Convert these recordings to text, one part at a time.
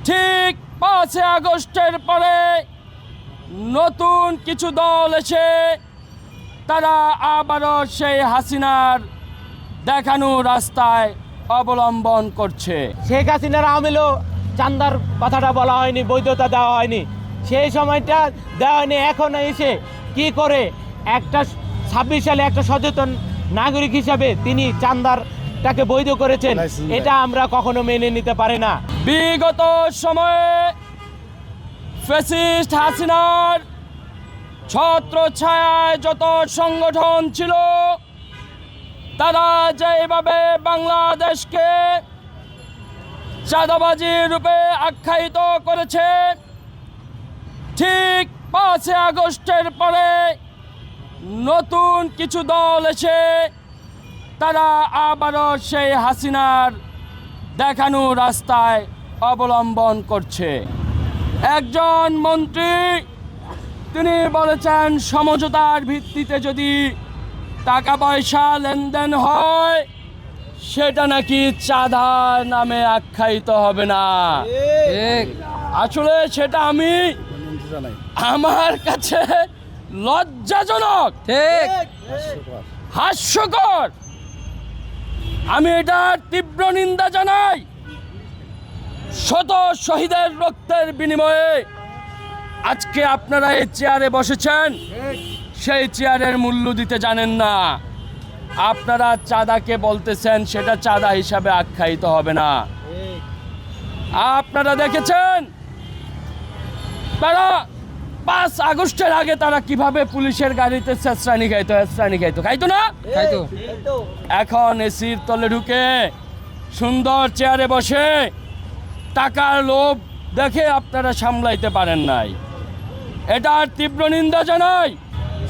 ঠিক 5 আগস্টের পরে নতুন কিছু দল এসে তারা আবারও সেই হাসিনার দেখানো রাস্তায় অবলম্বন করছে। শেখ হাসিনার আমলেও চাঁদার কথাটা বলা হয়নি, বৈধতা দেওয়া হয়নি, সেই সময়টা দেওয়া হয়নি। এখন এসে কি করে একটা 26 সালে একটা সচেতন নাগরিক হিসাবে তিনি চাঁদারটাকে বৈধ করেছেন, এটা আমরা কখনো মেনে নিতে পারি না। বিগত সময়ে ফ্যাসিস্ট হাসিনার ছত্রছায়ায় যত সংগঠন ছিল তারা যেভাবে বাংলাদেশকে চাঁদাবাজি রূপে আখ্যায়িত করেছে, ঠিক 5 আগস্টের পরে নতুন কিছু দল এসে তারা আবারও সেই হাসিনার দেখানো রাস্তায় অবলম্বন করছে। একজন মন্ত্রী তিনি বলেছেন সমঝোতার ভিত্তিতে যদি টাকা পয়সা লেনদেন হয় সেটা নাকি চাঁদা নামে আখ্যায়িত হবে না। আসলে সেটা আমার কাছে লজ্জাজনক, ঠিক হাস্যকর। আমি এটার তীব্র নিন্দা জানাই। শত শহীদের রক্তের বিনিময়ে আজকে আপনারা এই চেয়ারে বসেছেন, সেই চেয়ারের মূল্য দিতে জানেন না। আপনারা চাঁদাকে বলতেছেন সেটা চাঁদা হিসাবে আখ্যায়িত হবে না। আপনারা দেখেছেন তারা 5 আগস্টের আগে তারা কিভাবে পুলিশের গাড়িতে ছেঁচড়ানি খাইতো না? এখন এসির তলে ঢুকে সুন্দর চেয়ারে বসে টাকার লোভ দেখে আপনারা সামলাইতে পারেন নাই। এটার তীব্র নিন্দা জানাই।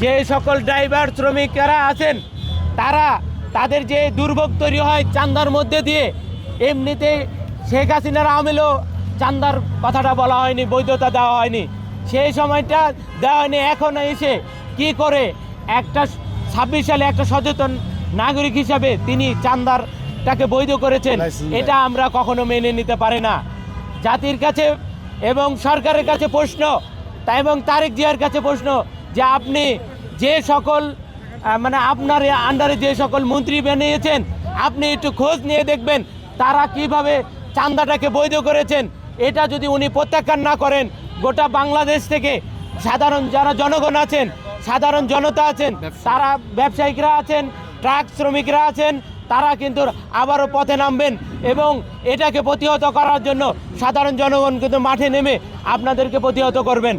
যে সকল ড্রাইভার শ্রমিকেরা আছেন তাদের যে দুর্ভোগ তৈরি হয় চাঁদার মধ্যে দিয়ে, এমনিতে শেখ হাসিনার আমলেও চাঁদার কথাটা বলা হয়নি, বৈধতা দেওয়া হয়নি, সেই সময়টা দেওয়া হয়নি। এখন এসে কি করে একটা 26 সালে একটা সচেতন নাগরিক হিসাবে তিনি চাঁদারটাকে বৈধ করেছেন, এটা আমরা কখনো মেনে নিতে পারি না। জাতির কাছে এবং সরকারের কাছে প্রশ্ন, এবং তারেক জিয়ার কাছে প্রশ্ন যে আপনি যে সকল আপনার আন্ডারে যে সকল মন্ত্রী বানিয়েছেন আপনি একটু খোঁজ নিয়ে দেখবেন তারা কিভাবে চাঁদাটাকে বৈধ করেছেন। এটা যদি উনি প্রত্যাখ্যান না করেন, গোটা বাংলাদেশ থেকে সাধারণ যারা জনগণ আছেন, সাধারণ জনতা আছেন, তারা ব্যবসায়িকরা আছেন, ট্রাক শ্রমিকরা আছেন, তারা কিন্তু আবারও পথে নামবেন এবং এটাকে প্রতিহত করার জন্য সাধারণ জনগণ কিন্তু মাঠে নেমে আপনাদেরকে প্রতিহত করবেন।